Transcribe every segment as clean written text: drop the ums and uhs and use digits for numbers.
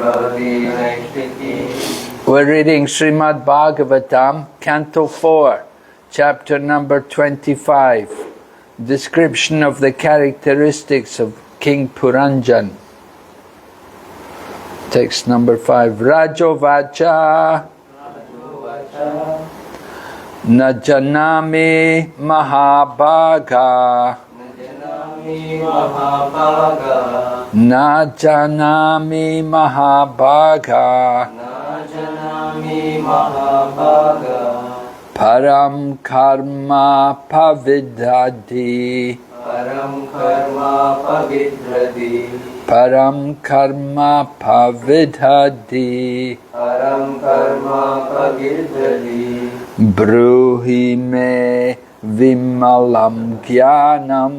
We're reading Srimad Bhagavatam, Canto 4, Chapter number 25, Description of the Characteristics of King Puranjan. Text number 5. Rajovacha Najanami Mahabhaga Najanami Mahabhaga Param karma pavidhati Param karma pavidhati Bruhi me vimalam jnanam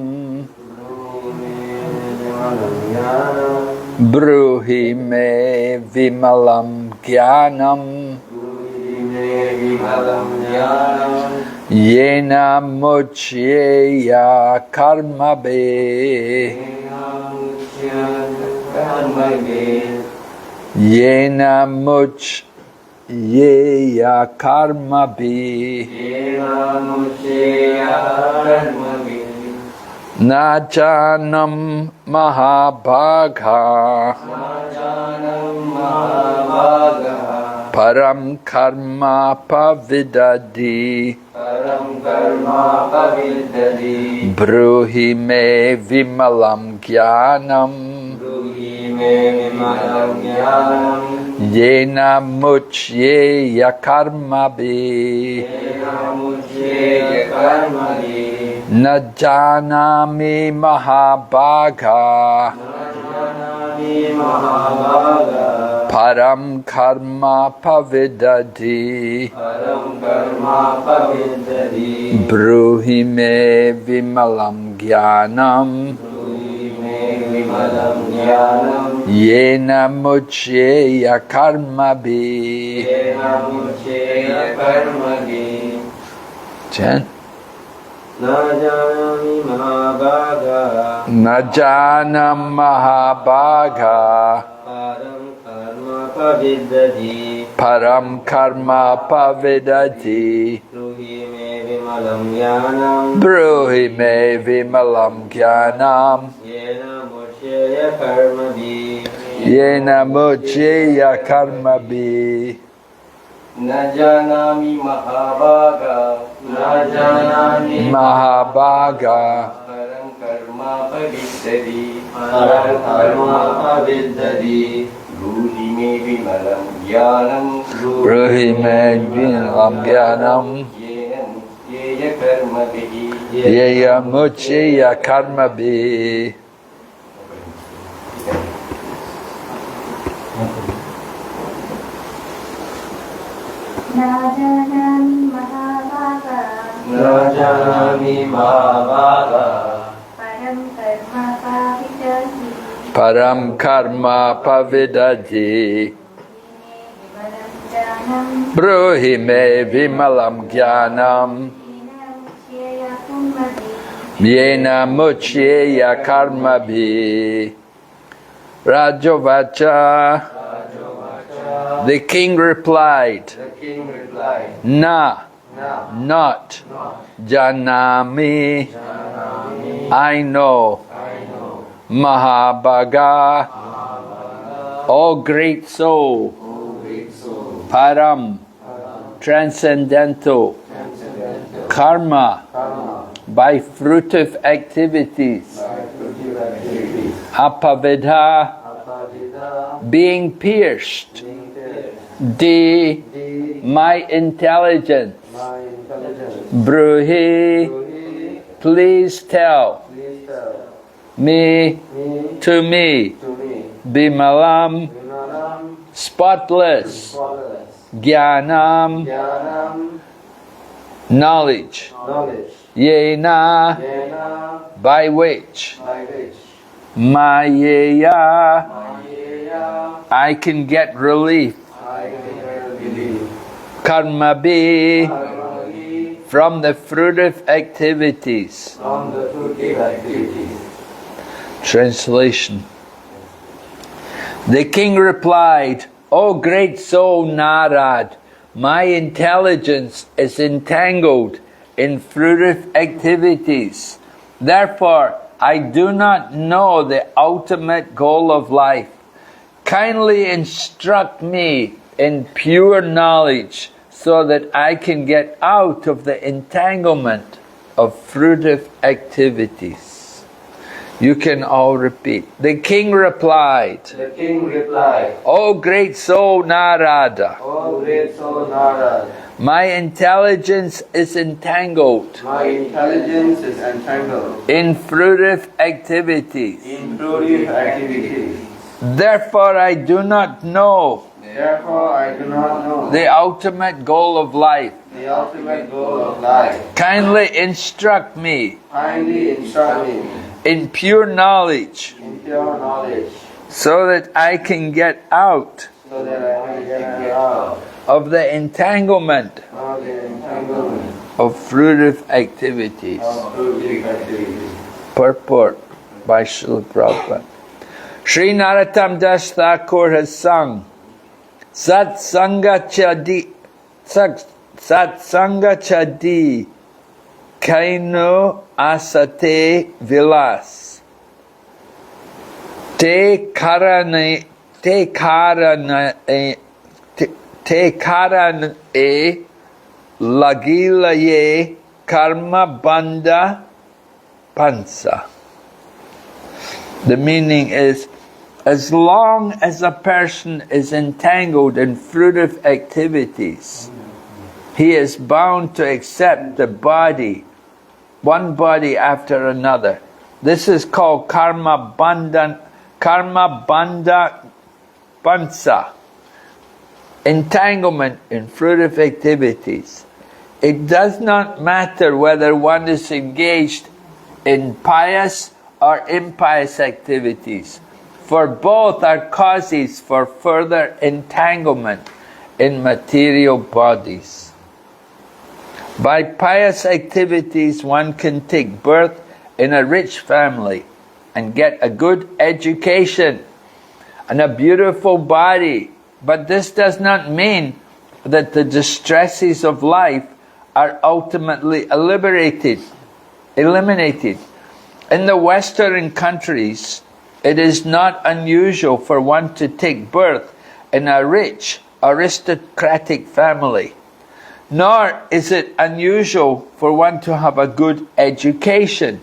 Bruhi me vimalam jnanam Yena mucyeya karmabe Yena mucyeya karmabe Najanam mahabhaga Param karma pavidhati Bruhi me vimalam jnanam Yena mucyeya karmabe Najanami mahabhaga Param karma pavidhati Bruhi me vimalam jnanam Yena mucyeya karmabe Chant. Najanam mahabhaga Param karma pavidhati Bruhi me vimalam jnanam Yena mucyeya karmabe Najanami mahabhaga Mahabhaga Param karma pavidhati Bruhi me vimalam jnanam Bruhi me vimalam jnanam Yena mucyeya karmabe Najanami mahabhaga Param karma pavidhati Bruhi me vimalam jnanam Yena mucyeya karmabe Rajovacha. The king replied, Na, not, Janami, I know, Mahabhaga, O great soul, Param, transcendental, Karma, by fruitive activities, Apavidha, being pierced, my intelligence, Bruhi, please tell, me, to me, Bimalam, spotless, Jnanam, knowledge, Yena, by which, Mayeya, I can get relief, Karmabi, from the fruitive activities. Translation. The king replied, O great soul Narad, my intelligence is entangled in fruitive activities. Therefore, I do not know the ultimate goal of life. Kindly instruct me in pure knowledge so that I can get out of the entanglement of fruitive activities. You can all repeat. The king replied, The king replied, O great soul Narada, O great soul Narad, my intelligence is entangled my intelligence is entangled in fruitive activities. in fruitive activities. Therefore I do not know Therefore, I do not know the ultimate goal of life. the ultimate goal of life. Kindly instruct me Kindly instruct me in pure knowledge in pure knowledge so that I can get out so that I may get out of the entanglement of the entanglement of fruitive activities. of fruitive activities. Purport by Srila Prabhupada. Sri Narottam Das Thakur has sung Sat Sanga Chadi Kaino Asate Vilas Te Karane Lagilaye Karma Bandha Pansa. The meaning is, as long as a person is entangled in fruitive activities, he is bound to accept the body, one body after another. This is called karma bandha pansa, entanglement in fruitive activities. It does not matter whether one is engaged in pious or impious activities, for both are causes for further entanglement in material bodies. By pious activities, one can take birth in a rich family and get a good education and a beautiful body, but this does not mean that the distresses of life are ultimately eliminated. In the Western countries, it is not unusual for one to take birth in a rich, aristocratic family. Nor is it unusual for one to have a good education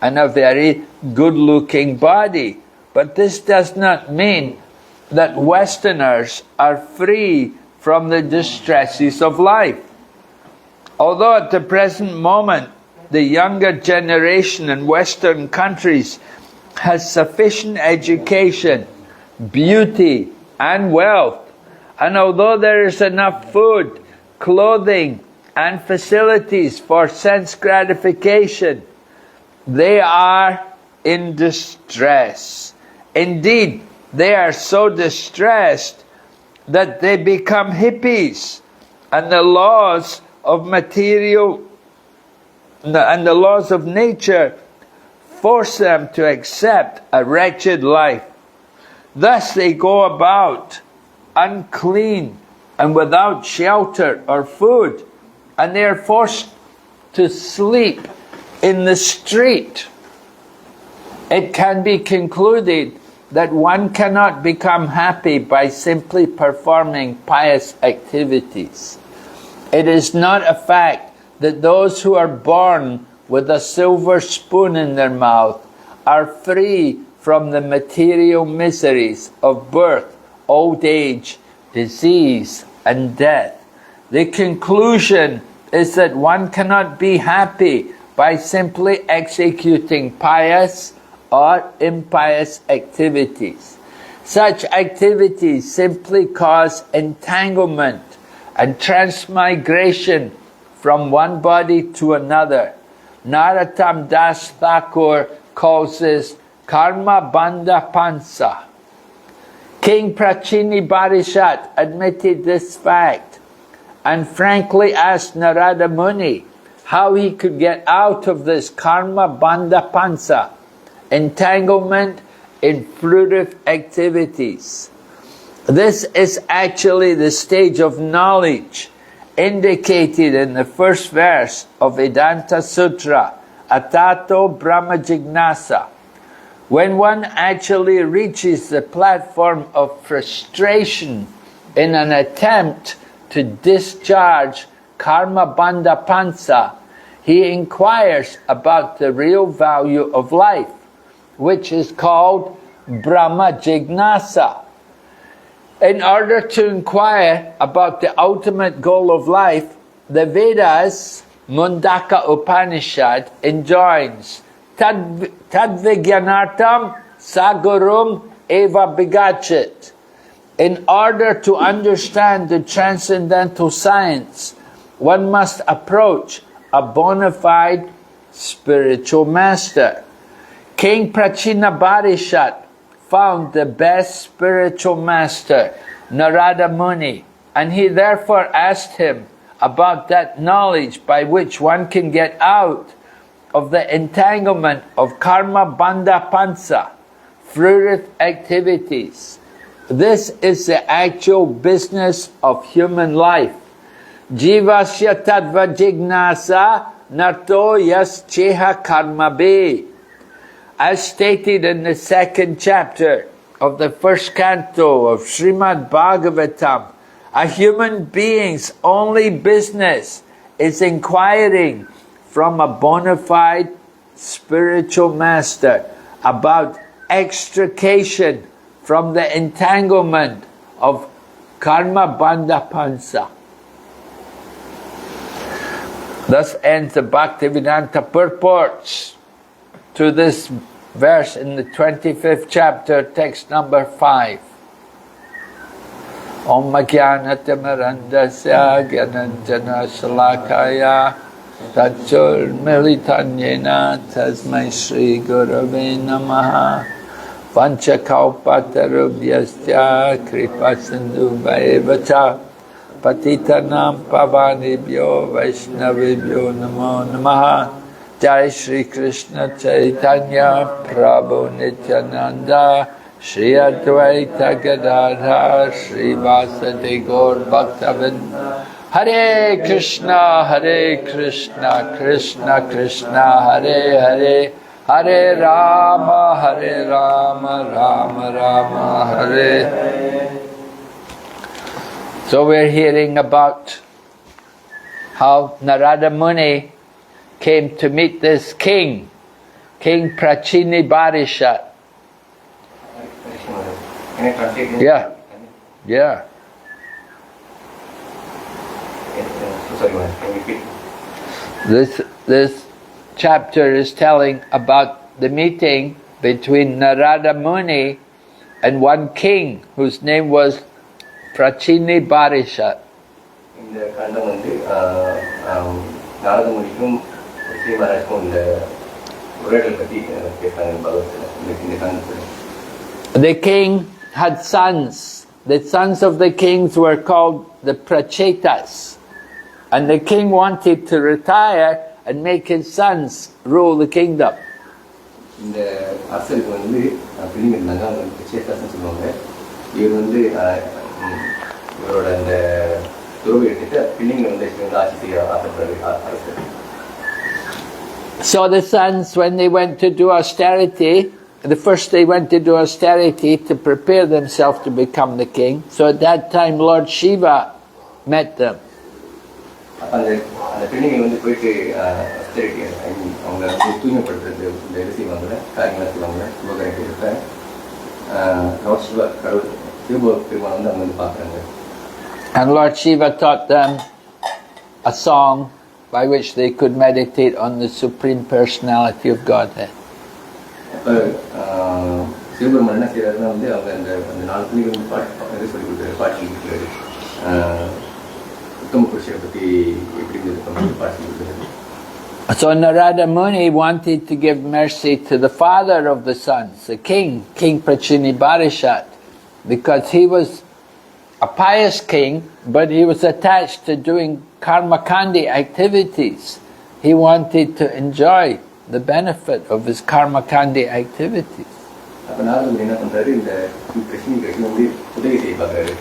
and a very good-looking body. But this does not mean that Westerners are free from the distresses of life. Although at the present moment, the younger generation in Western countries has sufficient education, beauty, and wealth, and although there is enough food, clothing, and facilities for sense gratification, they are in distress. Indeed, they are so distressed that they become hippies, and the laws of material and the laws of nature force them to accept a wretched life. Thus they go about unclean and without shelter or food, and they are forced to sleep in the street. It can be concluded that one cannot become happy by simply performing pious activities. It is not a fact that those who are born with a silver spoon in their mouth are free from the material miseries of birth, old age, disease, and death. The conclusion is that one cannot be happy by simply executing pious or impious activities. Such activities simply cause entanglement and transmigration from one body to another. Narottam Das Thakur calls this karma bandha pansa. King Prachini Barishat admitted this fact and frankly asked Narada Muni how he could get out of this karma bandha pansa, entanglement in fruitive activities. This is actually the stage of knowledge indicated in the first verse of Vedanta Sutra, Atato Brahma Jignasa. When one actually reaches the platform of frustration in an attempt to discharge karma bandha pansa, he inquires about the real value of life, which is called Brahma Jignasa. In order to inquire about the ultimate goal of life, the Vedas, Mundaka Upanishad, enjoins Tadvigyanartam Sagurum Eva Bigachit. In order to understand the transcendental science, one must approach a bona fide spiritual master. King Prachina Barishat found the best spiritual master, Narada Muni, and he therefore asked him about that knowledge by which one can get out of the entanglement of karma bandha pansa, fruitive activities. This is the actual business of human life. Jivasya tadva jignasa narto yas cheha karma be. As stated in the second chapter of the first canto of Srimad Bhagavatam, a human being's only business is inquiring from a bona fide spiritual master about extrication from the entanglement of karma bandha pansa. Thus ends the Bhaktivedanta purports to this verse in the 25th chapter, text number 5. Om Jnanatirmirandasya Gyananjana Shalakaya Tachur Militanyena Tasmai Shri Gurave Namaha Vanchakalpatarubhyasya Kripa Sindhu Vaevacha Patitanam Pavanibhyo Vaishnavibhyo Namo Namaha. Jai Shri Krishna Chaitanya Prabhu Nityananda Shri Advaita Gadadhar Shri Vasadi Gaur Bhaktavinda. Hare Krishna Krishna Krishna Hare Hare, Hare Rama Rama Rama Hare. So we're hearing about how Narada Muni came to meet this king, King Prachini Barishat. Yeah, yeah. This chapter is telling about the meeting between Narada Muni and one king whose name was Prachini Barishat. The king had sons. The sons of the kings were called the Prachetas. And the king wanted to retire and make his sons rule the kingdom. So the sons, when they went to do austerity, they went to do austerity to prepare themselves to become the king. So at that time Lord Shiva met them. And Lord Shiva taught them a song by which they could meditate on the Supreme Personality of Godhead. So Narada Muni wanted to give mercy to the father of the sons, the king, King Prachini Barishat, because he was a pious king, but he was attached to doing karmakandi activities. He wanted to enjoy the benefit of his karmakandi activities. அப்போ நாரதர் என்ன பண்ணுறாரு, இந்த கிருஷ்ணனுக்கு வந்து உதவி செய்ய பார்க்குறாரு.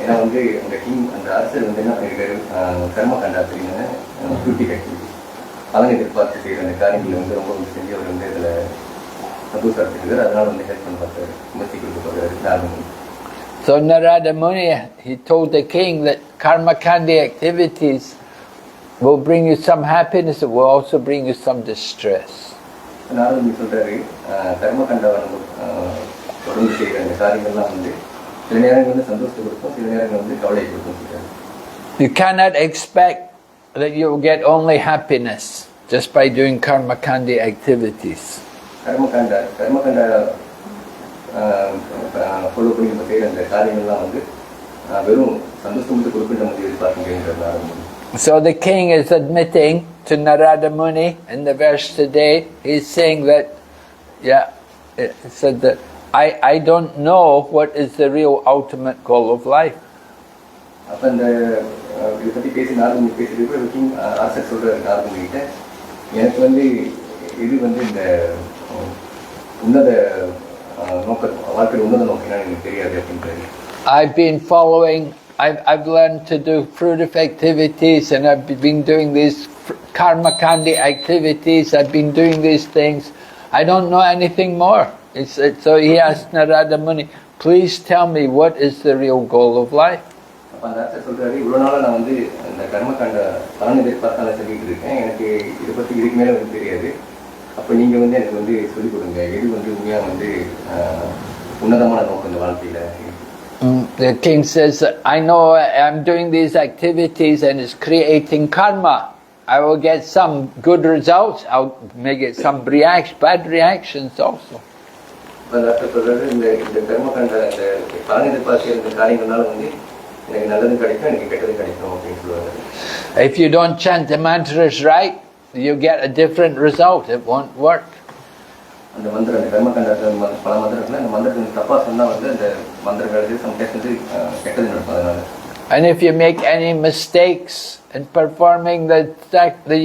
ஏன்னா வந்து அந்த கிங் அந்த அரசர் வந்து என்ன பண்ணியிருக்காரு, கர்மகாண்டா அப்படின்னு டியூட்டி ஆக்டிவிட்டி பலன் எதிர்பார்த்து செய்கிற அந்த காரியங்களை வந்து ரொம்ப வந்து செஞ்சு அவர் வந்து இதில் சந்தோஷப்படுத்திருக்காரு. அதனால வந்து ஹெல்ப் பண்ண பார்த்தாரு, விமர்சி கொடுக்க பார்க்குறாரு நாரதர். So Narada Muni, he told the king that karma kandi activities will bring you some happiness, it will also bring you some distress. நாரதர் முனி சொல்றாரு, கர்மகாண்டாவை நம்ம தொடர்ந்து செய்கிற அந்த காரியங்கள்லாம் வந்து சில நேரங்கள் வந்து சந்தோஷத்தை கொடுக்கும், சில நேரங்கள் வந்து கவலையை கொடுக்கும் சொல்றாரு. You cannot expect that you will get only happiness just by doing karma kandi activities. கர்மகாண்டா ஃபாலோ பண்ணி நம்ம செய்கிற அந்த காரியங்கள்லாம் வந்து வெறும் சந்தோஷம் வந்து கொடுக்கின்ற மாதிரி எதிர்பார்க்க முடியுங்கிறதுனால. So the king is admitting to Narada Muni in the verse today, he's saying that, he said that I don't know what is the real ultimate goal of life. அப்போ இந்த இதை பற்றி பேசி நாரதர் பேசுகிறப்ப கிங் அரசர் சொல்கிறார் நாரதர் கிட்ட, எனக்கு வந்து இது வந்து இந்த உன்னத நோக்கம் வாழ்க்கையில் உன்னத நோக்கம் எனக்கு தெரியாது அப்படின்றாரு. I've been following, I've learned to do fruitive activities and I've been doing these karma kandi activities, I've been doing these things, I don't know anything more. So he asked Narada Muni, please tell me what is the real goal of life. அப்போ அந்த அரசர் சொல்கிறாரு, இவ்வளோ நாளாக நான் வந்து அந்த கர்மகாண்ட பலன் எதிர்பார்த்தால சொல்லிட்டு இருக்கேன், எனக்கு இதை பற்றி இதுக்கு மேலே வந்து தெரியாது. அப்போ நீங்கள் வந்து எனக்கு வந்து சொல்லிக் கொடுங்க, எது வந்து உண்மையாக வந்து உன்னதமான நோக்கம் இந்த வாழ்க்கையில். The king says, I know I'm doing these activities and it's creating karma. I will get some good results, I may get some bad reactions also. இப்போ அந்த அரசர் சொல்கிறாரு, இந்த கர்மகாண்ட இந்த பலன் எதிர்பார்க்கிற இந்த காரியங்கள்னால வந்து எனக்கு நல்லதும் கிடைக்கும், எனக்கு கெட்டதும் கிடைக்கும் அப்படின்னு சொல்லுவாங்க. If you don't chant the mantras right, you get a different result, it won't work. அந்த மந்திரம் அந்த கர்மகாண்டத்தில் பல மந்திரங்கள் அந்த மந்திரத்தை தப்பாக சொன்னால் வந்து அந்த மந்திரங்கள் சம்டைம்ஸ் வந்து கெட்டது நடக்கும். அதனால And if you make any mistakes in performing the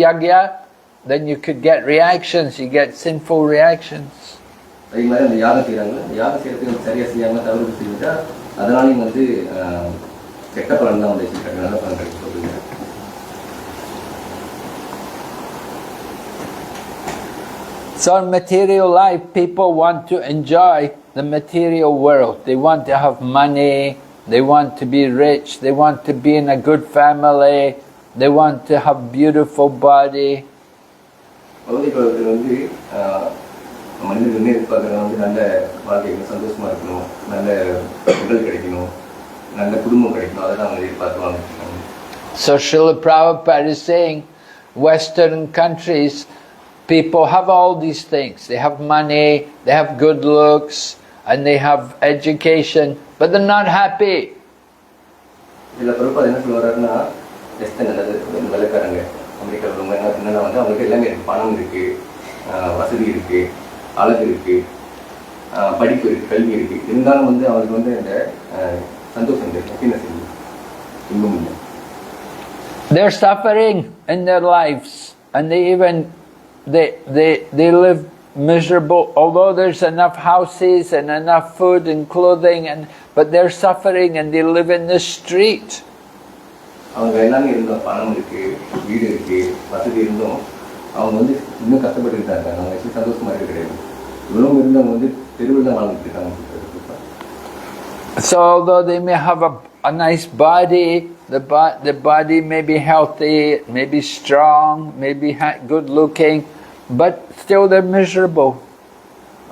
yagya, then you could get reactions, you get sinful reactions. அதே மாதிரி அந்த யாகம் செய்கிறாங்க, அந்த யாகம் செய்யறதுக்கு சரியாக செய்யாமல் தவறு செய்யுதா, அதனாலையும் வந்து கெட்ட பலன் தான் வந்து நல்ல பலன் கிடைக்கும் சொல்லுங்க. So in material life, people want to enjoy the material world. They want to have money, they want to be rich, they want to be in a good family, they want to have beautiful body. வந்து மனிதர்கள் எதிர்பார்க்குறது வந்து நல்ல வாழ்க்கை சந்தோஷமா இருக்கணும், நல்ல உடல் கிடைக்கணும், நல்ல குடும்பம் கிடைக்கணும், அதை தான் அவங்க எதிர்பார்க்குவாங்க. So Srila Prabhupada is saying, Western countries, people have all these things. They have money, they have good looks, and they have education, but they're not happy. இதில் பிரபுபாத் என்ன சொல்லுவாருன்னா, வெஸ்டர்ன் நல்லது வெள்ளக்காரங்க அமெரிக்காவில் என்னன்னா வந்து அவங்களுக்கு எல்லாமே இருக்குது, பணம் இருக்குது, வசதி இருக்குது, அழகு இருக்குது, படிப்பு இருக்குது, கல்வி இருக்குது. இருந்தாலும் வந்து அவங்களுக்கு வந்து இந்த சந்தோஷம் இல்லை, ஹாப்பினஸ் இல்லை, இன்பம் இல்லை. They're suffering in their lives, and they live miserable. Although there's enough houses and enough food and clothing, but they're suffering and they live in the street. அவங்க எல்லாமே இருந்தோம், பணம் இருக்கு, வீடு இருக்கு, வசதி இருந்தோம், அவங்க வந்து இன்னும் கஷ்டப்பட்டு இருக்காங்க. அவங்க எப்படி சந்தோஷமா இருக்க கிடையாது. இவ்வளவு இருந்தவங்க வந்து தெருவில் தான் வாழ்ந்துட்டு இருக்காங்க. So although they may have a nice body, the body may be healthy, may be strong, may be good looking, but still they're miserable.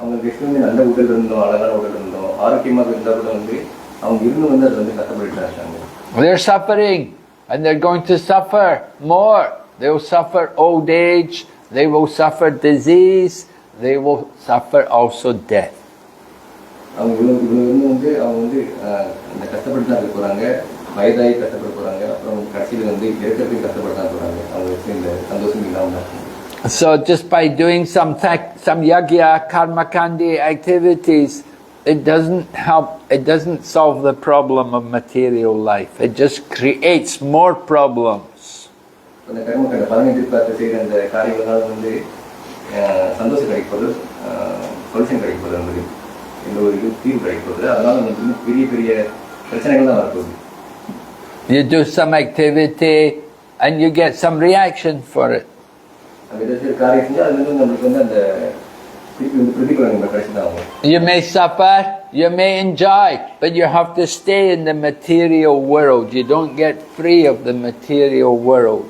அவங்களுக்கு வந்து நல்ல உடல் இருந்தோம், அழகான உடல் இருந்தோம், ஆரோக்கியமாக இருந்தால் கூட வந்து அவங்க இன்னும் வந்து அதை வந்து கஷ்டப்பட்டு இருக்காங்க. They're suffering, and they're going to suffer more. They will suffer old age, they will suffer disease, they will suffer also death. அவங்க இவ்வளவு வந்து அவங்க வந்து அந்த கஷ்டப்பட்டு தான் இருக்க போறாங்க, வயதாகி கஷ்டப்பட போறாங்க, அப்புறம் கடைசியில் வந்து இறக்கிறதுக்கு கஷ்டப்பட தான் போறாங்க. அவங்களுக்கு இந்த சந்தோஷம் இல்லாமல். So just by doing some yagya, karma kandi activities, it doesn't help, it doesn't solve the problem of material life. It just creates more problems. அந்த கர்ம பலனை எதிர்பார்த்து செய்கிற அந்த காரியங்களால் வந்து சந்தோஷம் கிடைப்பது, சொல்யூஷன் கிடைப்பது என்பது எந்த ஒரு இது தீர்வு கிடைக்கிறது. அதனால நமக்கு இன்னும் பெரிய பெரிய பிரச்சனைகள் தான் வரப்போகுது. You do some activity and you get some reaction for it. நம்ம ஏதாச்சும் ஒரு காரியம் செஞ்சால் அது வந்து நம்மளுக்கு வந்து அந்த திருப்பி வந்து பிரதிபலன் கிடைச்சி தான் ஆகும். You may suffer, you may enjoy, but you have to stay in the material world. You don't get free of the material world.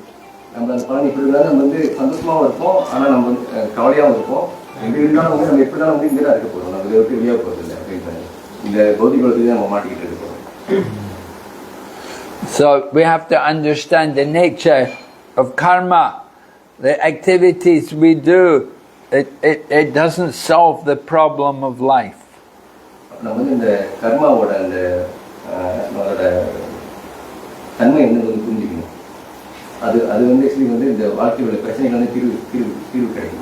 நம்ம அந்த பலன் இப்படி இருந்தாலும் நம்ம வந்து சந்தோஷமாகவும் இருப்போம், ஆனால் நம்ம வந்து கவலையாகவும் இருப்போம். எப்படி இருந்தாலும் வந்து நம்ம எப்படினாலும் வந்து இங்கே தான் இருக்க போகிறோம், நம்ம இதை விட்டு வெளியாக போகிறது இல்லை அப்படின்னு இந்த பௌதிக உலகத்துலேயே நம்ம மாட்டிக்கிட்டு இருக்க போகிறோம். So we have to understand the nature of karma. The activities we do, it doesn't solve the problem of life. நம்ம வந்து இந்த கர்மாவோட அந்த அதோட தன்மை வந்து புரிஞ்சுக்கணும். அது அது வந்து ஆக்சுவலி வந்து இந்த வாழ்க்கையோட பிரச்சனைகள் வந்து தீர்வு கிடைக்கும்.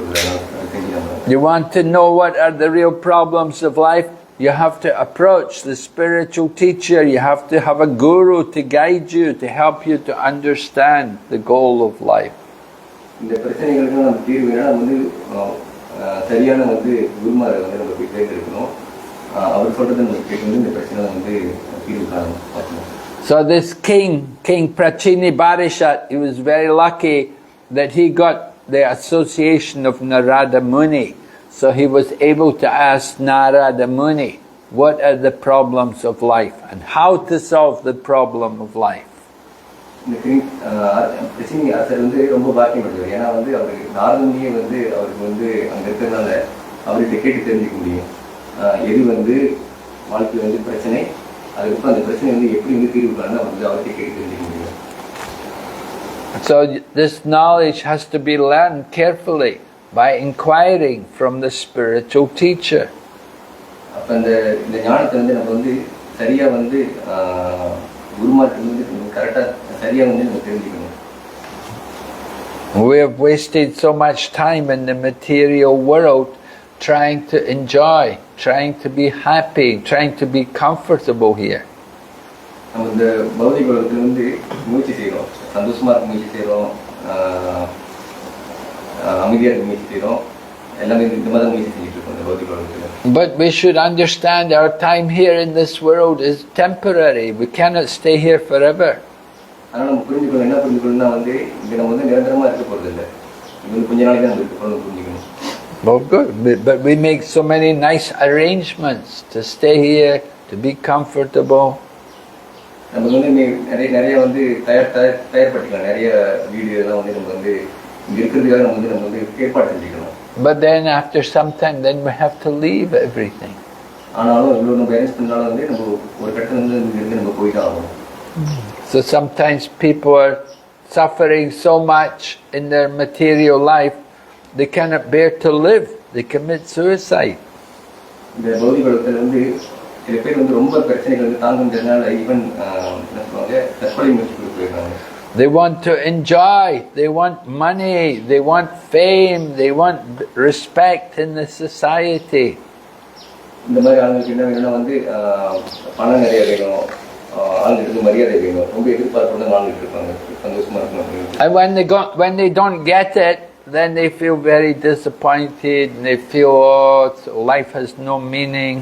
You want to know what are the real problems of life? You have to approach the spiritual teacher. You have to have a guru to guide you, to help you to understand the goal of life. இந்த பிரச்சனைகளுக்கு நம்ம தீர்வு வேணா வந்து சரியான வந்து குருமாரை வந்து நம்ம போய் தேர்ந்தெடுக்கணும். அவர் சொல்றது நம்ம கேட்டு வந்து இந்த பிரச்சனை வந்து தீர்வு காணணும். So this King Prachini Barishat, he was very lucky that he got the association of Narada Muni. So he was able to ask Narada Muni, what are the problems of life and how to solve the problem of life. இந்த பிரச்சனை அரசர் வந்து ரொம்ப பாக்கியப்படுவார். ஏன்னா வந்து அவருக்கு நாரத முனியை வந்து அவருக்கு வந்து அங்கே இருக்கிறதுனால அவர்கிட்ட கேட்டு தெரிஞ்சுக்க முடியும் எது வந்து வாழ்க்கையில் வந்து பிரச்சனை, அதுக்கப்புறம் அந்த பிரச்சனை வந்து எப்படி வந்து தீர்வு காணணும் வந்து அவர்கிட்ட கேட்டு தெரிஞ்சுக்க முடியும். So this knowledge has to be learned carefully by inquiring from the spiritual teacher. அப்ப இந்த ஞானத்தை வந்து நம்ம வந்து சரியா வந்து குருமார்க்கு வந்து கரெக்டா சரியா வந்து நம்ம தெரிஞ்சுக்கணும். We have wasted so much time in the material world trying to enjoy, trying to be happy, trying to be comfortable here. நம்ம இந்த பௌதிக உலகத்துல வந்து முயற்சி செய்யறோம், சந்தோஷமா இருக்க முயற்சி செய்யறோம், அமைதியா இருக்க முயற்சி செய்யறோம், எல்லாமே இந்த மாதிரி முயற்சி செஞ்சுட்டு இருக்கோம் இந்த பௌதிக உலகத்துல. But we should understand our time here in this world is temporary. We cannot stay here forever. ஆனா நம்ம புரிஞ்சுக்கணும், என்ன புரிஞ்சுக்கணும்னா வந்து இங்க நம்ம வந்து நிரந்தரமா இருக்க போறது இல்லை, இது வந்து கொஞ்ச நாளைக்கு நம்ம இருக்க போறோம் புரிஞ்சுக்கணும். Well, good. But we make so many nice arrangements to stay here, to be comfortable. நம்ம வந்து நிறைய வந்து தயார்படுத்திக்கலாம், நிறைய வீடு எல்லாம் வந்து நம்ம வந்து இங்க இருக்கிறதுக்காக நம்ம வந்து ஏற்பாடு செஞ்சுக்கணும். But then after some time, then we have to leave everything. ஆனாலும் இவ்வளவு நம்ம அரேஞ்ச் பண்ணாலும் வந்து நம்ம ஒரு கட்டத்துல வந்து இங்கிருந்து நம்ம போய்தான் ஆகணும். So sometimes people are suffering so much in their material life, they cannot bear to live. They commit suicide. இந்த பௌதிக உலகத்துல வந்து சில பேர் வந்து ரொம்ப பிரச்சனைகள் வந்து தாங்க முடியாதனால ஈவன் என்ன சொல்லுவாங்க தற்கொலை முயற்சிக்கு போயிருக்காங்க. They want to enjoy, they want money, they want fame, they want respect in the society. இந்த மாதிரி ஆளுங்களுக்கு என்ன வேணும்னா வந்து பணம் நிறைய வேணும், ஆளுங்களுக்கு மரியாதை வேணும், ரொம்ப எதிர்பார்ப்பு ஆளுங்களுக்கு இருப்பாங்க, சந்தோஷமா இருக்கணும். And when they don't get it, then they feel very disappointed and they feel, oh, life has no meaning.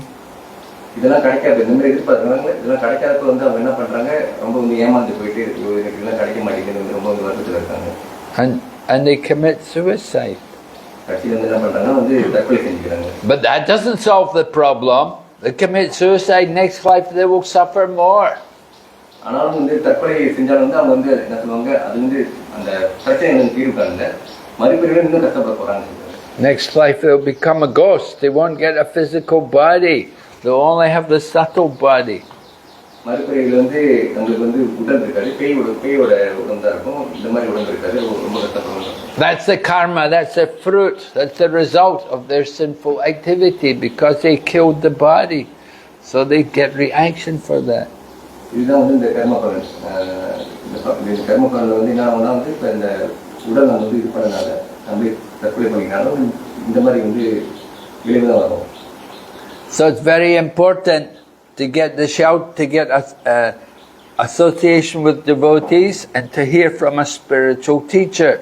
இதெல்லாம் கிடைக்காது, இந்த மாதிரி எதிர்பார்க்குறாங்க, இதெல்லாம் கிடைக்காதப்ப வந்து அவங்க என்ன பண்றாங்க, ரொம்ப வந்து ஏமாந்து போயிட்டு எனக்கு இதெல்லாம் கிடைக்க மாட்டேங்குது, ரொம்ப வந்து வருத்தத்தில் இருக்காங்க. And they commit suicide. கடைசியில் வந்து என்ன பண்றாங்கன்னா வந்து தற்கொலை செஞ்சுக்கிறாங்க. But that doesn't solve the problem. They commit suicide, next life they will suffer more. ஆனாலும் வந்து தற்கொலை செஞ்சாலும் வந்து அவங்க வந்து என்ன சொல்லுவாங்க, அது வந்து அந்த பிரச்சனை வந்து தீர்வு காணல, மறுபிறவில இன்னும் கஷ்டப்பட போறாங்க. Next life they'll become a ghost. They won't get a physical body. They'll only have the subtle body. மறுபிறவில வந்து நம்மளுக்கு வந்து உடல் இருக்காது, பேயோட உடம்பு தான் இருக்கும், இந்த மாதிரி உடம்பு இருக்காது, ரொம்ப கஷ்டப்படுவாங்க. That's the karma, that's the fruit, that's the result of their sinful activity because they killed the body. So they get reaction for that. இதுதான் வந்து இந்த கர்ம பலன். இந்த கர்ம பலன் வந்து என்ன ஆகும்னா வந்து இப்போ இந்த உடல் நம்ம வந்து இது பண்ணனால நம்ம தற்கொலை பண்ணினாலும் இந்த மாதிரி வந்து விளைவு தான் வரும். So it's very important to get the shelter, to get association with devotees and to hear from a spiritual teacher.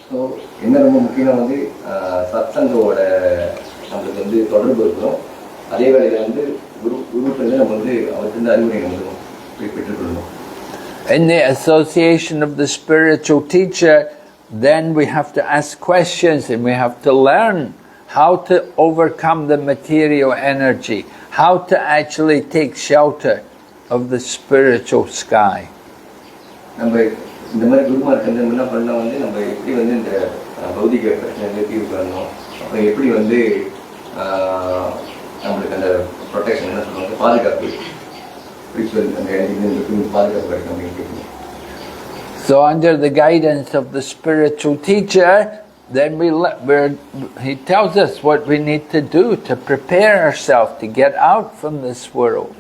So என்ன ரொம்ப முக்கியமா வந்து சத்சங்கோட நம்மளுக்கு வந்து தொடர்பு இருக்கணும், அதே வேளையில் வந்து குருட்டு நம்ம வந்து அவர்கிட்ட அறிவுரை நம்ம பெற்றுக்கொள்ளணும். In the association of the spiritual teacher, then we have to ask questions and we have to learn how to overcome the material energy, how to actually take shelter of the spiritual sky. நம்ம இந்த மாதிரி குருமார்க்கு வந்து என்ன பண்ணா வந்து நம்ம எப்படி வந்து இந்த பௌதிக பிரச்சனைகளை தீர்வு காணணும், அப்புறம் எப்படி வந்து நம்மளுக்கு அந்த ப்ரொடெக்ஷன் என்ன சொல்லுவாங்க, பாதுகாப்பு, ஸ்பிரிச்சுவல் அந்த பாதுகாப்பு கிடைக்கும் அப்படின்னு கேட்கணும். So under the guidance of the spiritual teacher, then he tells us what we need to do to prepare ourselves to get out from this world.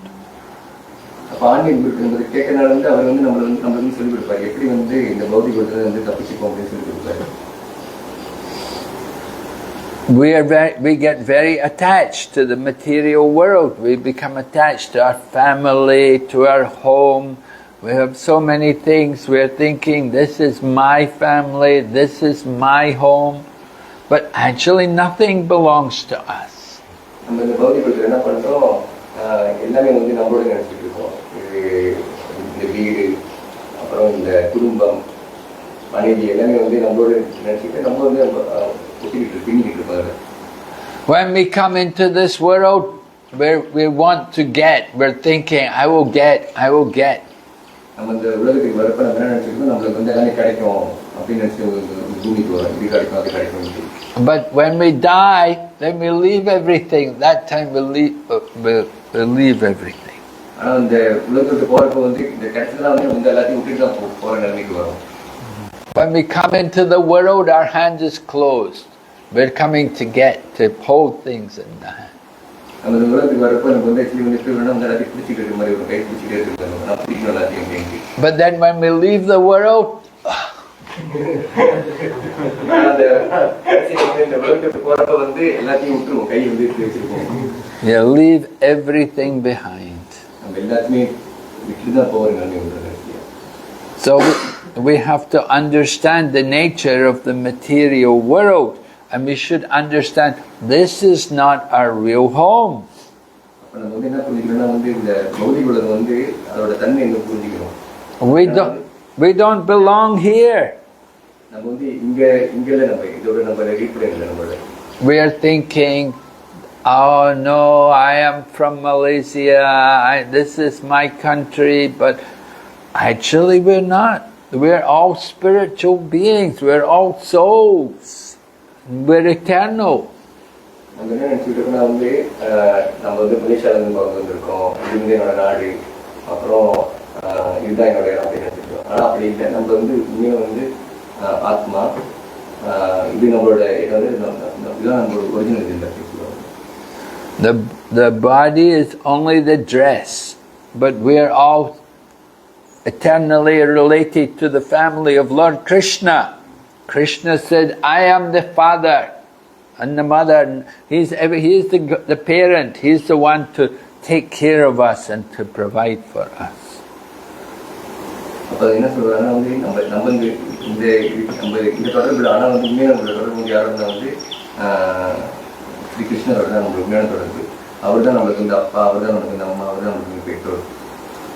அப்போ ஆன்மீக குரு கேட்கறதுனால வந்து அவர் வந்து நம்மளுக்கு சொல்லிக் கொடுப்பாரு, எப்படி வந்து இந்த பௌதிக உலகத்துல வந்து தப்பிச்சுப்போம் அப்படின்னு சொல்லிக் கொடுப்பாரு. We get very attached to the material world. We become attached to our family, to our home. We have so many things. We're thinking, this is my family, this is my home. But actually nothing belongs to us. நம்ம இந்த பௌதிக உலகத்துல என்ன பண்றோம், எல்லாமே வந்து நம்மளோட நினைச்சிட்டு இருக்கோம். இந்த வீடு, அப்புறம் இந்த குடும்பம், மனைவி எல்லாமே வந்து நம்மளோட நினைச்சிட்டு நம்ம வந்து பின்னிக்கிட்டு இருப்பாங்க. When we come into this world, we want to get, we're thinking, I will get. நம்ம இந்த உலகத்துக்கு வரப்ப நம்ம என்ன நினைச்சிருக்கோம், நம்மளுக்கு வந்து எல்லாமே கிடைக்கும் அப்படின்னு நினைச்சு பூமிக்கு வரோம், இது கிடைக்கும் அது கிடைக்கும். But when we die, then we leave everything. That time we'll leave everything. ஆனா இந்த உலகத்துக்கு போறப்ப வந்து இந்த கிடைச்சதெல்லாம் வந்து எல்லாத்தையும் விட்டுட்டு தான் போற நிலைமைக்கு வரும். When we come into the world, our hand is closed. We're coming to hold things in the hand. நம்ம இந்த உலகத்துக்கு வரப்ப நம்ம வந்து ஆக்சுவலி வந்து எப்படி வேணா எல்லாத்தையும் பிடிச்சிட்டு இருக்க மாதிரி ஒரு கை பிடிச்சிட்டே இருக்காங்க, நான் பிடிக்கணும் எல்லாத்தையும். But then when we leave the world, you leave everything behind. So we have to understand the nature of the material world, and we should understand this is not our real home. We don't belong here. We are thinking, oh no, I am from Malaysia, this is my country, but actually we're not. We're all spiritual beings, we're all souls, we're eternal. The body is only the dress, but we are all eternally related to the family of Lord Krishna. Krishna said, I am the father and the mother. He is the parent. He is the one to take care of us and to provide for us.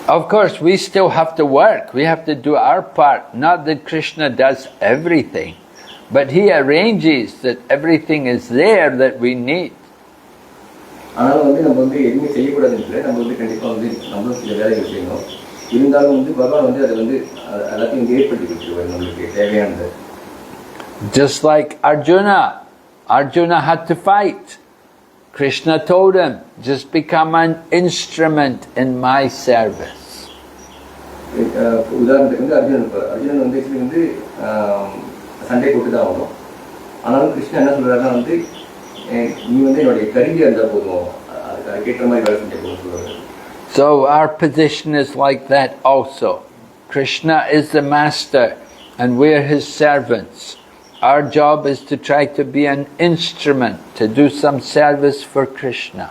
Of course, we still have to work. We have to do our part. Not that Krishna does everything, but he arranges that everything is there that we need. Just like Arjuna had to fight. Krishna told him, just become an instrument in my service. So our position is like that also. Krishna is the master and we are his servants. Our job is to try to be an instrument, to do some service for Krishna.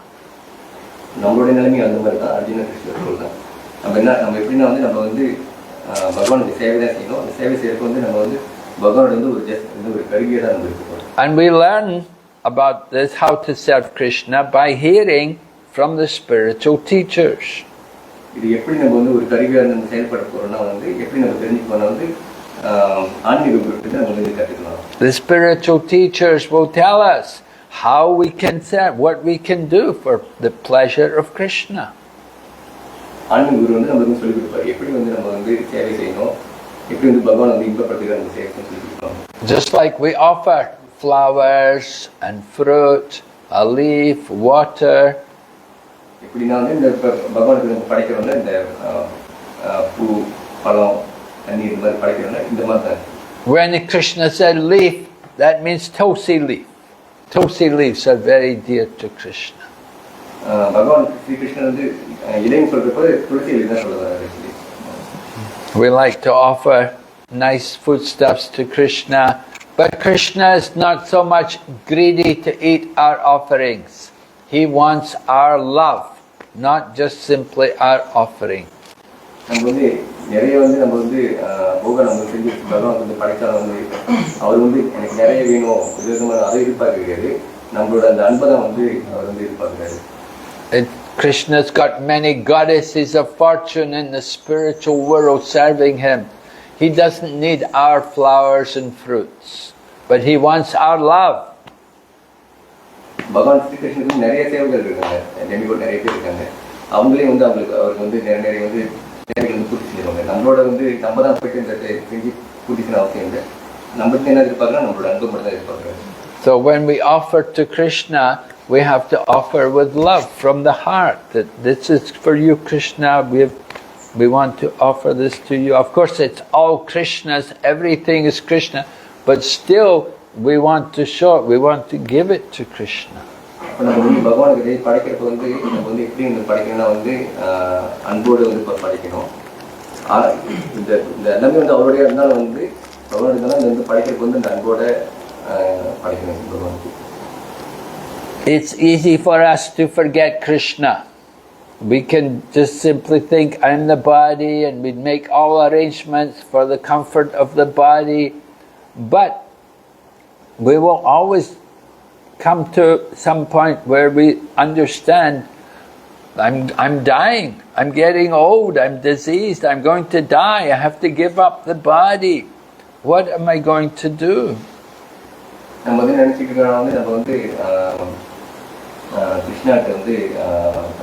And we learn about this, how to serve Krishna, by hearing from the spiritual teachers. இது எப்படி நம்ம வந்து ஒரு கருவியா இருந்து செயல்பட போறோம்னா வந்து எப்படி நம்ம தெரிஞ்சுக்கணும் வந்து ஆன்மீக குருக்கிட்ட நம்ம வந்து கத்துக்கலாம். The spiritual teachers will tell us how we can serve, what we can do for the pleasure of Krishna. ஆன்மீக குரு வந்து நமக்கு சொல்லிக் கொடுப்பாரு எப்படி வந்து நம்ம வந்து சேவை செய்யணும், எப்படி வந்து பகவான் வந்து இன்பப்படுத்துகிற நம்ம சேவை சொல்லிக் கொடுப்பாங்க. Just like we offer flowers and fruit, a leaf, water. எப்படின்னா வந்து இந்த பகவானுக்கு நம்ம படைக்கிறோம்ல இந்த பூ பழம் தண்ணி இந்த மாதிரி படைக்கிறோம்ல இந்த மாதிரி தான். When Krishna said leaf, that means tulsi leaf. Tulsi leaves are very dear to Krishna. பகவான் ஸ்ரீ கிருஷ்ணன் வந்து இலைன்னு சொல்றப்போ துளசி இலை தான் சொல்லுவாரு. We like to offer nice foodstuffs to Krishna, but Krishna is not so much greedy to eat our offerings. He wants our love, not just simply our offering. நம்ம வந்து நிறைய வந்து நம்ம வந்து போக நம்ம செஞ்சு பகவான் வந்து படைத்தாலும் வந்து அவர் வந்து எனக்கு நிறைய வேணும் விதமான அதை எதிர்பார்க்கிறாரு. நம்மளோட அந்த அன்பை தான் வந்து அவர் வந்து எதிர்பார்க்கிறாரு. Krishna's got many goddesses of fortune in the spiritual world serving him. He doesn't need our flowers and fruits, but he wants our love. பகவான் ஸ்ரீ கிருஷ்ணனுக்கு நிறைய சேவைகள் இருக்காங்க, டெமிகோட் நிறைய பேர் இருக்காங்க. அவங்களே வந்து அவருக்கு வந்து நிறைய வந்து தேவைகள் வந்து பூர்த்தி செய்வாங்க. நம்மளோட வந்து நம்ம தான் போயிட்டு இந்த செஞ்சு பூர்த்தி செய்ய அவசியம் இல்லை. நம்மளுக்கு என்ன எதிர்பார்க்குறோம், நம்மளோட அன்பு மட்டும் தான் எதிர்பார்க்குறாரு. So when we offer to Krishna, we have to offer with love from the heart. That this is for you, Krishna. We want to offer this to you. Of course, it's all Krishna's. Everything is Krishna, but still we want to show it. We want to give it to Krishna. நம்ம வந்து பகவானுக்கு படைக்கிறப்ப வந்து நம்ம வந்து எப்படி வந்து படைக்கணும்னா வந்து அன்போடு வந்து படைக்கணும். இந்த எல்லாமே வந்து அவருடைய இருந்தாலும் வந்து பகவான் இருந்தாலும் வந்து படைக்கிறப்ப வந்து இந்த அன்போட படைக்கணும் பகவானுக்கு. It's easy for us to forget Krishna. We can just simply think, I'm the body, and we make all arrangements for the comfort of the body. But we will always come to some point where we understand, I'm dying, I'm getting old, I'm diseased, I'm going to die, I have to give up the body. What am I going to do? நம்ம வந்து நினைச்சிட்டு நம்ம வந்து கிருஷ்ணாட்ட வந்து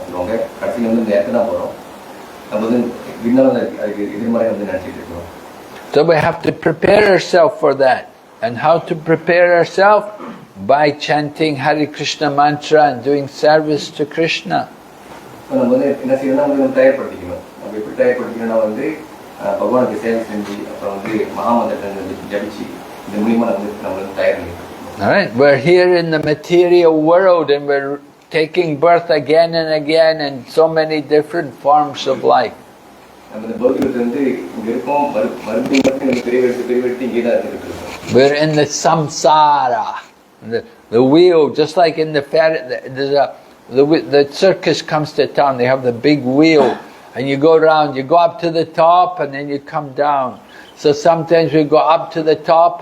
சொல்லுவாங்க கடைசியில் வந்து இந்த இடத்துல தான் போகிறோம். நம்ம வந்து இருந்தாலும் அதுக்கு எதிர்மறை வந்து நினச்சிட்டு இருக்கோம். So we have to prepare ourselves for that. And how to prepare ourselves? By chanting Hare Krishna mantra and doing service to Krishna. நம்ம வந்து என்ன செய்யணும்னா வந்து நம்ம தயார்படுத்திக்கணும். நம்ம எப்படி தயார்படுத்திக்கணும்னா வந்து பகவானுக்கு சேவை செஞ்சு அப்புறம் வந்து மகாமந்திரத்தை ஜபிச்சு இந்த மூலியமா நம்ம வந்து தயார் பண்ணிக்கணும். All right, we're here in the material world and we're taking birth again and again in so many different forms of life. We're in the samsara, the wheel, just like in the ferry. The circus comes to town. They have the big wheel, and you go around. You go up to the top, and then you come down. So sometimes we go up to the top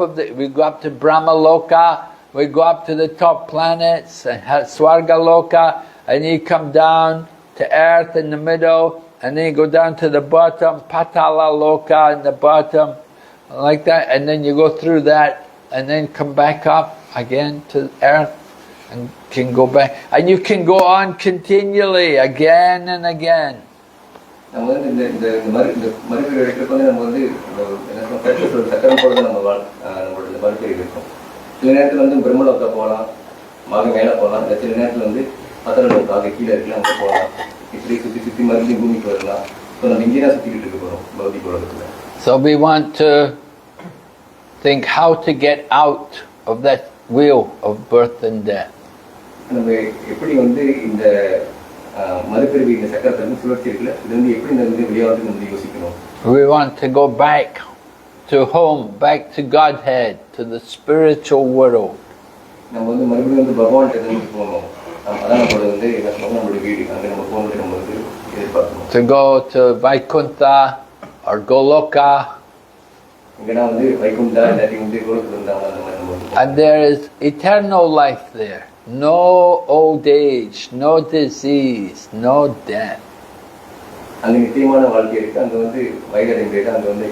we go up to Brahma Loka, we go up to the top planets, and Swarga Loka, and you come down to earth in the middle, and then you go down to the bottom, Patala Loka in the bottom, like that, and then you go through that, and then come back up again to earth, and can go back, and you can go on continually, again and again. நம்ம வந்து இந்த மறுபடியும் எடுக்கிறப்ப வந்து நம்ம வந்து சக்கரம் போல நம்மளோட இந்த மறுபடியும் இருக்கும். சில நேரத்தில் வந்து பிரம்மலோகா போகலாம், மேலே போகலாம், இல்லை சில நேரத்தில் வந்து பத்திரலோகா கீழே இருக்கலாம், அங்கே போகலாம். இப்படி சுற்றி சுற்றி மறுபடியும் பூமிக்கு வரலாம். ஸோ நம்ம இங்கே தான் சுற்றிக்கிட்டு இருக்க போகிறோம் பௌதிக உலகத்தில். So we want to think how to get out of that wheel of birth and death. நம்ம எப்படி வந்து இந்த மறுபிறவி இந்த சக்கரத்திலிருந்து சுழற்சி இருக்குல்ல, இது வந்து எப்படி இந்த வெளியாகிறதுக்கு நம்ம யோசிக்கணும். We want to go back to home, back to Godhead, to the spiritual world. நம்ம வந்து மறுபடியும் வந்து பகவான்கிட்ட இருந்து போகணும். அதான் நம்மளோட வந்து என்ன சொல்லுவாங்க, நம்மளோட வீடு, அங்கே நம்ம போகணும், நம்ம வந்து எதிர்பார்க்கணும். To go to Vaikuntha or Goloka. இங்கன்னா வந்து வைகுண்டா இல்லாட்டி வந்து கோலோகத்தில் இருந்தாங்க அந்த மாதிரி நம்ம. And there is eternal life there. no old age, no disease, no death. அங்க நித்தியமான வாழ்க்கை இருக்கு. அங்க வந்து வயதடைந்து அங்க வந்து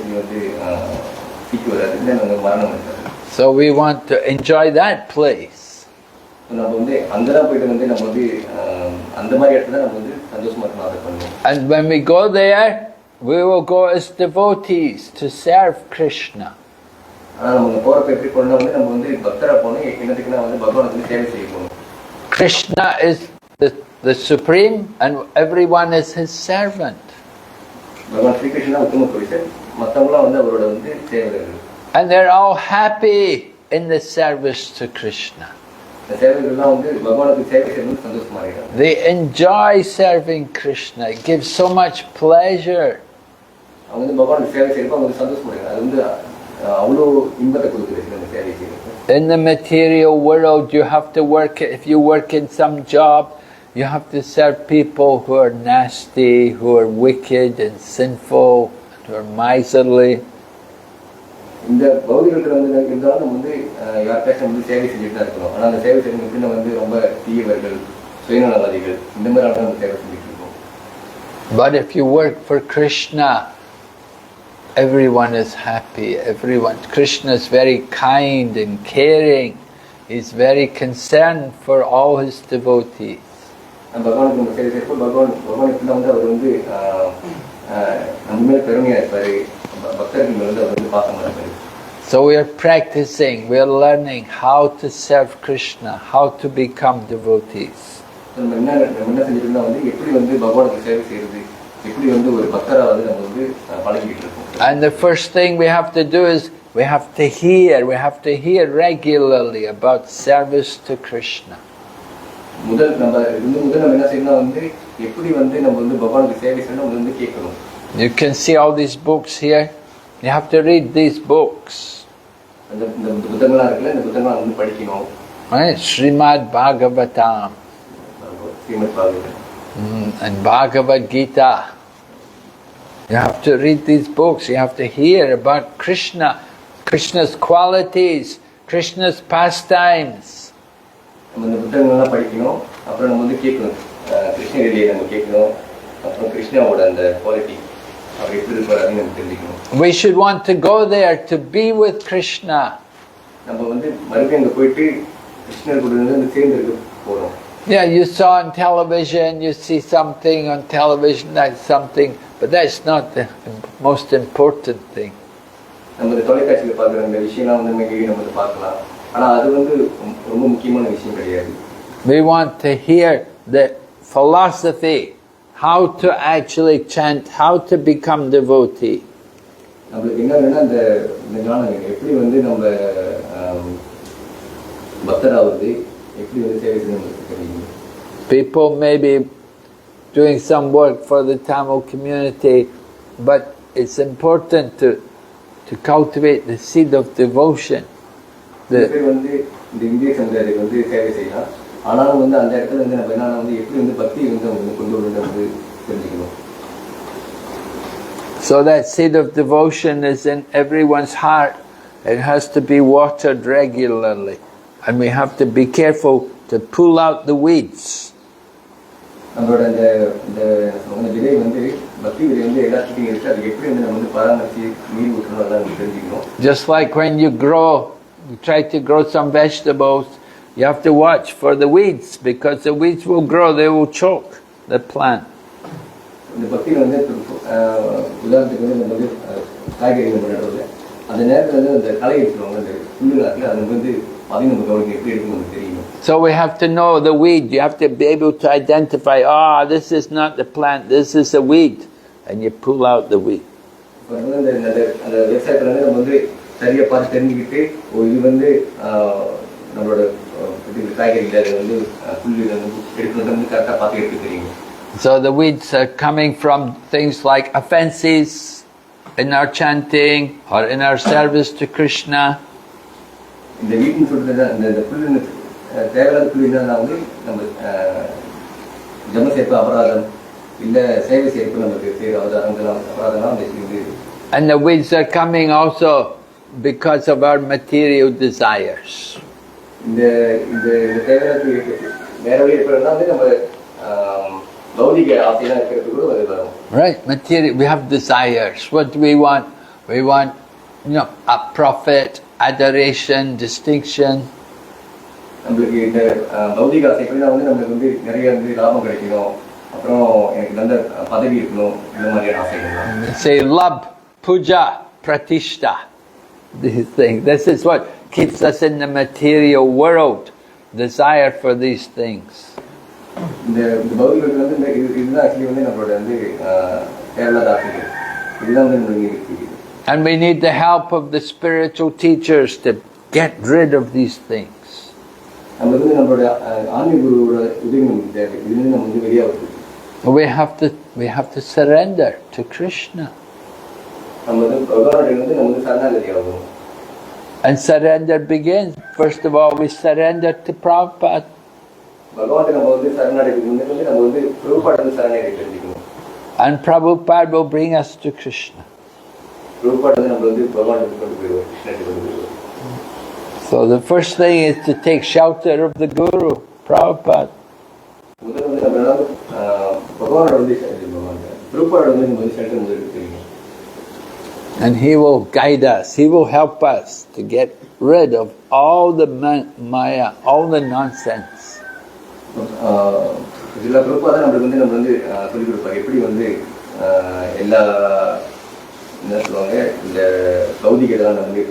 சீக்கு வராது, அங்க மரணம் இருக்காது. So we want to enjoy that place. நம்ம வந்து அங்கதான் போயிட்டு வந்து நம்ம வந்து அந்த மாதிரி இடத்துல நம்ம வந்து சந்தோஷமா இருக்கணும், அதை பண்ணுவோம். And when we go there, we will go as devotees to serve Krishna. ஆனா நம்ம போறப்ப எப்படி போனா வந்து நம்ம வந்து பக்தரா போகணும். என்னதுக்குன்னா வந்து பகவானுக்கு சேவை செய்ய போகணும். Krishna is the supreme and everyone is his servant. பகவான் ஸ்ரீ கிருஷ்ணா உத்தம புருஷன், மத்தவங்களாம் வந்து அவரோட வந்து சேவகர்கள். And they're all happy in the service to Krishna. இந்த சேவகர்கள்லாம் வந்து பகவானுக்கு சேவை செய்யணும்னு சந்தோஷமா இருக்காங்க. They enjoy serving Krishna. It gives so much pleasure. அவங்க வந்து பகவானுக்கு சேவை செய்யறப்ப அவங்க சந்தோஷமா இருக்காங்க. அது வந்து அவ்வளோ இன்பத்தை கொடுக்குது இந்த சேவை செய்யறது. In the material world, you have to work. If you work in some job, you have to serve people who are nasty, who are wicked and sinful, who are miserly. இந்த பௌதிகத்தில் வந்து இருந்தாலும் நம்ம வந்து யார்கிட்ட வந்து சேவை செஞ்சுட்டு தான் இருக்கணும். ஆனால் அந்த சேவை செய்யறதுக்கு வந்து ரொம்ப தீயவர்கள், சுயநலவாதிகள், இந்த மாதிரி ஆட்கள் நம்ம சேவை செஞ்சுட்டு இருக்கோம். But if you work for Krishna, everyone is happy. Everyone. Krishna is very kind and caring. He's very concerned for all his devotees. பகவானுக்கு நம்ம சேவை செய்யறப்போ பகவானுக்கு வந்து அவர் வந்து நம்ம மேல பெருமையா இருப்பாரு, பக்தர்கள் மேல வந்து அவர் வந்து பாசமா இருப்பாரு. So we are practicing, we are learning how to serve Krishna, how to become devotees. நம்ம என்ன செஞ்சிருந்தா வந்து எப்படி வந்து பகவானுக்கு சேவை செய்யறது, எப்படி வந்து ஒரு பக்தரா வந்து நம்ம வந்து பழகிட்டு இருக்கோம். And the first thing we have to do is we have to hear regularly about service to Krishna. முதல் நம்ம என்ன செய்யணும் வந்து எப்படி வந்து நம்ம வந்து பகவானுக்கு சேவை செய்யணும் வந்து கேட்கணும். You can see all these books here. You have to read these books. அந்த புத்தகங்களா இருக்குல்ல, இந்த புத்தகங்களை வந்து படிக்கணும். Right? Srimad Bhagavatam. Srimad Bhagavatam. And Bhagavad Gita. You have to read these books. You have to hear about Krishna, Krishna's qualities, Krishna's pastimes. நம்ம இந்த புத்தகங்கள்லாம் படிக்கணும். அப்புறம் நம்ம வந்து கேட்கணும், கிருஷ்ணகிரியை நம்ம கேட்கணும். அப்புறம் கிருஷ்ணாவோட அந்த குவாலிட்டி அவர் எப்படி இருப்பாருன்னு நம்ம தெரிஞ்சுக்கணும். We should want to go there to be with Krishna. நம்ம வந்து மறுபடியும் அங்கே போயிட்டு கிருஷ்ணர் கூட வந்து சேர்ந்து இருக்க போறோம். Yeah, you saw on television, you see something on television, that's something, but that's not the most important thing. நம்ம தொலைக்காட்சியில் பார்க்குற அந்த விஷயம்லாம் வந்து நம்ம பார்க்கலாம், ஆனால் அது வந்து ரொம்ப முக்கியமான விஷயம் கிடையாது. We want to hear the philosophy, how to actually chant, how to become devotee. நம்மளுக்கு என்னன்னா இந்த ஞானம் எப்படி வந்து நம்ம பக்தராவது, எப்படி வந்து சேவை செய்யணும். People may be doing some work for the Tamil community, but it's important to cultivate the seed of devotion. வந்து இந்த இந்திய சமுதாயத்துக்கு வந்து சேவை செய்யலாம், ஆனாலும் வந்து அந்த இடத்துல வந்து நம்ம என்னன்னா வந்து எப்படி வந்து பக்தியை வந்து அவங்க கொண்டு வந்து வந்து தெரிஞ்சுக்கணும். So that seed of devotion is in everyone's heart. It has to be watered regularly, and we have to be careful to pull out the weeds. நம்மளோட இந்த விதை வந்து பக்தி விதை வந்து எல்லாத்துக்கும் இருக்கு, அது எப்படி வந்து நம்ம வந்து பராமரிச்சு நீர் ஊற்றணும் எல்லாம் நம்ம தெரிஞ்சுக்கணும். Just like when you try to grow some vegetables, you have to watch for the weeds, because the weeds will grow, they will choke the plant. இந்த பக்தியில் வந்து உதாரணத்துக்கு வந்து நம்ம வந்து காய்கறிகள் பண்ணுறது, அந்த நேரத்தில் வந்து அந்த களை எடுத்துருவாங்க, அந்த புல்லுனாக்கில் அது வந்து அதையும் நம்ம கவனிக்க எப்படி இருக்குன்னு நமக்கு தெரியும். So we have to know the weed. You have to be able to identify, this is not the plant, this is a weed, and you pull out the weed. அந்த விவசாயத்தில் வந்து நம்ம வந்து சரியாக பார்த்து தெரிஞ்சுக்கிட்டு இது வந்து நம்மளோட காய்கறிகள் அது வந்து புல்லு எடுக்கணும் வந்து கரெக்டாக பார்த்து எடுத்து தெரியும். So the weeds are coming from things like offenses in our chanting or in our service to Krishna. இந்த வீட்டுன்னு சொல்றது இந்த புல்லு தேவையில்லாத புல்லு என்னன்னா வந்து நம்ம ஜம சேர்ப்பு அபராதம் இல்லை சேவை சேர்ப்பு நமக்கு செய்கிற அபராதம்லாம் வந்து. And the weeds are coming also because of our material desires. இந்த இந்த தேவைக்கு வேற வழி இருக்கிறதுனா வந்து நம்ம பௌதிக ஆசையெல்லாம் இருக்கிறது கூட அது வரும். Right, material. We have desires. What do we want? We want, a profit, adoration, distinction. நம்மளுக்கு இந்த பௌதிக ஆசைகள்னா வந்து நம்மளுக்கு வந்து நிறைய வந்து லாபம் கிடைக்கணும், அப்புறம் எனக்கு நல்ல பதவி இருக்கணும், இந்த மாதிரியான ஆசைகள். Say love, puja, pratishta. These things. This is what keeps us in the material world. Desire for these things. இந்த பௌதிகத்தில் வந்து இதுதான் ஆக்சுவலி வந்து நம்மளோட வந்து தேவையில்லாத ஆசைகள். இதுதான் வந்து நம்மளுக்கு இருக்குது. And we need the help of the spiritual teachers to get rid of these things. நம்ம வந்து நம்மளோட ஆன்மீக குருவோட உதவி நமக்கு தேவை. இதுலேருந்து நம்ம வந்து வெளியாகிறது. We have to surrender to Krishna. நம்ம வந்து பகவானுடைய வந்து நம்ம வந்து சரணாகதி ஆகணும். And surrender begins. First of all, we surrender to Prabhupada. பகவானுக்கு நம்ம வந்து சரணாகதி முன்னாடி வந்து நம்ம வந்து பிரபுபாட சரணாகதி தெரிஞ்சுக்கணும். And Prabhupada will bring us to Krishna. பிரபுபாட வந்து நம்ம வந்து பகவானுக்கு கொண்டு போயிடுவோம், கிருஷ்ணனுக்கு கொண்டு போயிடுவோம். So the first thing is to take shelter of the Guru, Prabhupada. முதல்ல வந்து நம்ம பகவானோட வந்து பிரபுபாட வந்து நம்ம வந்து ஷெல்டர் முதல் தெரியும். And he will guide us. He will help us to get rid of all the maya, all the nonsense. இதில் பிரபுபாத நம்மளுக்கு வந்து நம்ம வந்து சொல்லிக் கொடுப்பாங்க எப்படி வந்து எல்லா என்ன சொல்லுவாங்க இந்த பௌதிகெல்லாம் நம்ம வந்து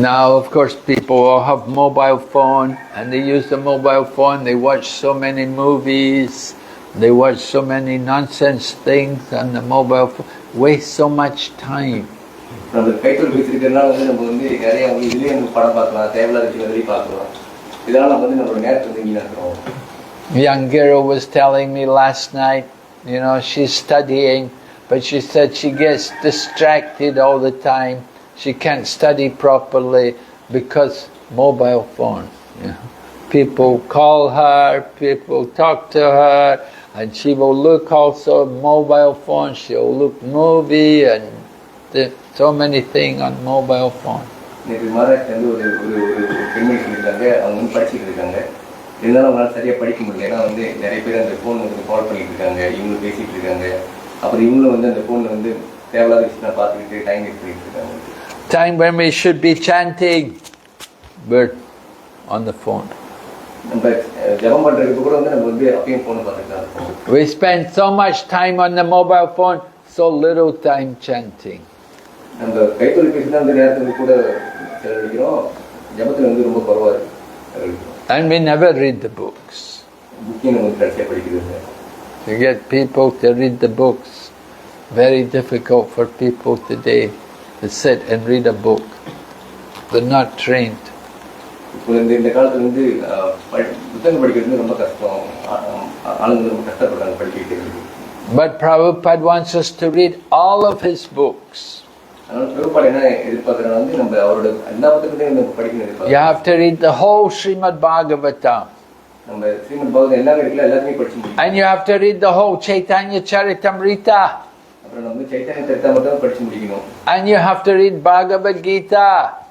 Now, of course, people all have mobile phone, and they use the mobile phone. They watch so many movies. They watch so many nonsense things on the mobile phone. Waste so much time. நம்ம கைத்தொழில் பேசிருக்கிறதுனால வந்து நம்ம வந்து நிறைய இதுலேயே நம்ம படம் பார்க்கலாம், தேவையில்லாத விஷயம் பார்க்கலாம். இதனால நம்ம வந்து நம்மளோட நேரத்தை வந்து வீணாக்குறோம். Young girl was telling me last night, she's studying, but she said she gets distracted all the time. She can't study properly because mobile phone. People call her, people talk to her, and she will look also mobile phone. She'll look movie and so many things on mobile phone. நேற்று மகாராஷ்டிரா வந்து ஒரு பெண்மணி சொல்லியிருக்காங்க, அவங்க வந்து படிச்சுட்டு இருக்காங்க. இருந்தாலும் அவங்களால சரியாக படிக்க முடியல. ஏன்னா வந்து நிறைய பேர் அந்த ஃபோன் வந்து கால் பண்ணிட்டு இருக்காங்க, இவங்களும் பேசிட்டு இருக்காங்க. அப்புறம் இவங்களும் வந்து அந்த ஃபோனில் வந்து தேவையில்லாத விஷயம் பார்த்துக்கிட்டு டைம் வேஸ்ட் பண்ணிட்டு இருக்காங்க. Time when we should be chanting, we're on the phone. நம்ம ஜபம் பண்றதுக்கு கூட வந்து நம்ம வந்து அப்பயும் ஃபோன் பார்த்துட்டு தான் இருப்போம். We spend so much time on the mobile phone, so little time chanting. நம்ம கைத்தொழில் தான் வந்து நேரத்துக்கு கூட செலவழிக்கிறோம், ஜபத்தில் வந்து ரொம்ப குறைவா இருக்கு. And we never read the books. புக்கையும் நம்ம கடைசியாக படிக்கிறது. To get people to read the books, very difficult for people today to sit and read a book. They're not trained. இப்போ இந்த காலத்துல வந்து புத்தகம் படிக்கிறது ரொம்ப கஷ்டம், ஆளுங்க ரொம்ப கஷ்டப்படுறாங்க படிக்கிறது. But Prabhupada wants us to read all of his books. அதனால பிரபுபாத என்ன எதிர்பார்க்கறனா வந்து நம்ம அவரோட எல்லா புத்தகத்தையும் நம்ம படிக்கணும் எதிர்பார்க்கறோம். You have to read the whole Srimad Bhagavatam. நம்ம ஸ்ரீமத் பாகவதம் எல்லாமே இருக்குல்ல, எல்லாத்தையும் படிச்சு முடிக்கணும். And you have to read the whole Chaitanya Charitamrita. அப்புறம் நம்ம சைத்தன்ய சரிதாமிரதம் படிச்சு முடிக்கணும். And you have to read Bhagavad Gita.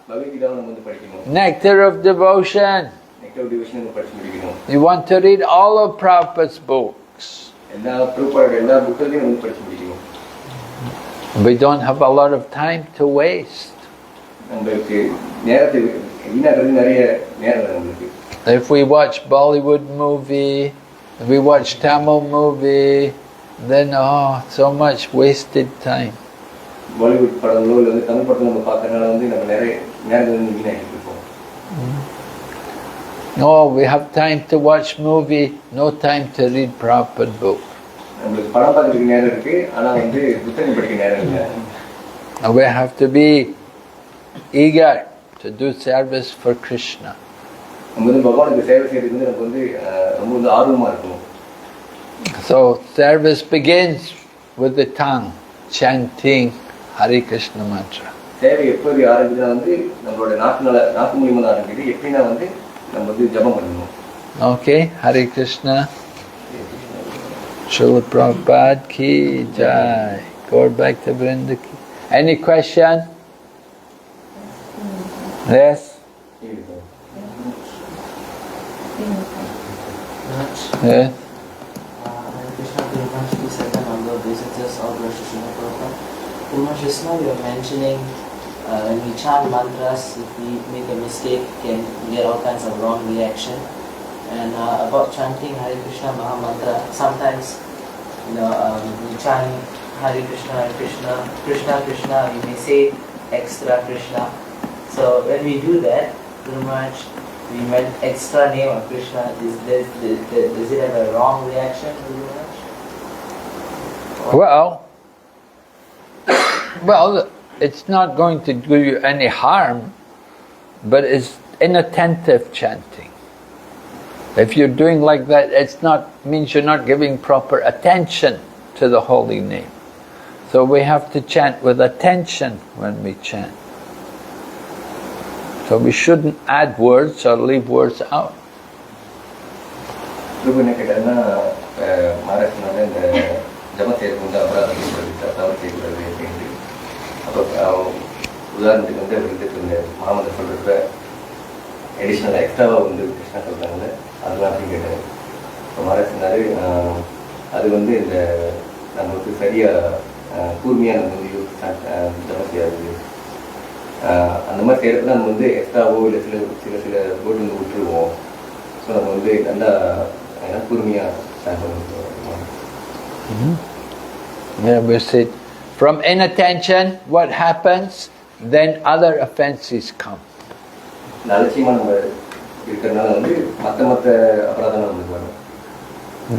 பகவத்கீதாவை நம்ம வந்து படிக்கணும். Nectar of Devotion. Next division நம்ம படிச்சு முடிக்கணும். You want to read all of Prabhupada's books. எல்லா பிரபுபாத எல்லா புத்தகத்தையும் நம்ம படிச்சு முடிக்கணும். We don't have a lot of time to waste. நம்மளுக்கு நேரத்தை வீணாக்குறது நிறைய நேரம் நம்மளுக்கு. If we watch Bollywood movie, if we watch Tamil movie, then so much wasted time. Bollywood படங்களோ இல்லை வந்து தமிழ் படத்தை நம்ம பார்க்கறதுனால வந்து நம்ம நிறைய நேரங்கள் வந்து வீணாக்கிட்டு இருக்கோம். No, we have time to watch movie, no time to read Prabhupada book. நம்மளுக்கு படம் பார்க்கறதுக்கு நேரம் இருக்கு, ஆனா வந்து புத்தகம் படிக்க நேரம் இல்லை. We have to be eager to do service for Krishna. நம்ம வந்து பகவானுக்கு சேவை செய்யறதுக்கு வந்து நமக்கு வந்து ரொம்ப வந்து ஆர்வமா இருக்கணும். So service begins with the tongue, chanting Hare Krishna mantra. சேவை எப்படி ஆரம்பிக்குதுன்னா வந்து நம்மளோட நாக்கு மூலியமா தான் ஆரம்பிக்குது. எப்படின்னா வந்து நம்ம வந்து ஜபம் பண்ணணும். Okay, Hare Krishna. Srila Prabhupada ki jai. Go back to Vrinda ki. Any question? Yes? Yes? Hare Krishna, Puranjan, please have a number of visitors of Rosh Hashanah program. Puranjan, just now you were mentioning when we chant mantras, if we make a mistake, can get all kinds of wrong reaction. And about chanting Hare Krishna Maha Mantra, sometimes we chant Hare Krishna, Krishna Krishna, we may say extra Krishna. So when we do that, Puranjan, we meant extra name of Krishna. Does it have a wrong reaction, Puranjan? Well, it's not going to do you any harm, but it's inattentive chanting. If you're doing like that, means you're not giving proper attention to the holy name. So we have to chant with attention when we chant. So we shouldn't add words or leave words out. உதாரணத்துக்கு வந்து அவருக்கு இந்த மாமந்த சொல்கிறப்ப எடிஷ்னல் எக்ஸ்ட்ராவாக வந்து கிருஷ்ணா சொல்கிறாங்க அதெல்லாம் அப்படின்னு கேட்டார். இப்போ மகாராஜ் சொன்னார் அது வந்து இந்த நம்மளுக்கு சரியாக கூர்மையாக நம்ம வந்து ஜபம் செய்யாது. அந்த மாதிரி செய்கிறப்ப நம்ம வந்து எக்ஸ்ட்ராவோ இல்லை சில போர்டு வந்து விட்டுருவோம். ஸோ நம்ம வந்து நல்லா கூர்மையாக ஸ்டாண்ட் பண்ணுவோம். Yeah, we said, from inattention, what happens? Then other offenses come.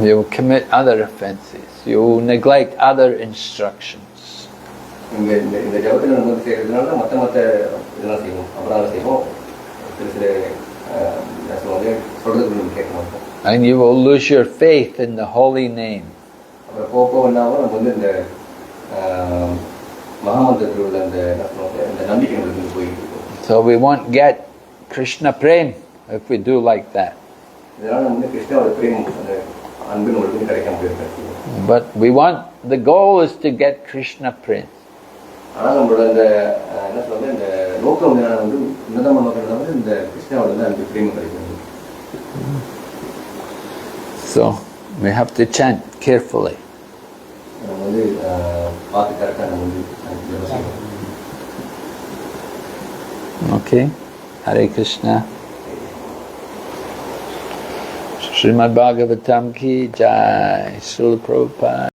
You commit other offenses. You neglect other instructions. And you will lose your faith in the holy name. So we won't get Krishna Prem if we do like that. But we want, the goal is to get Krishna Prem. So we have to chant carefully. Okay, Hare Krishna. Srimad Bhagavatam ki jai, Srila Prabhupada.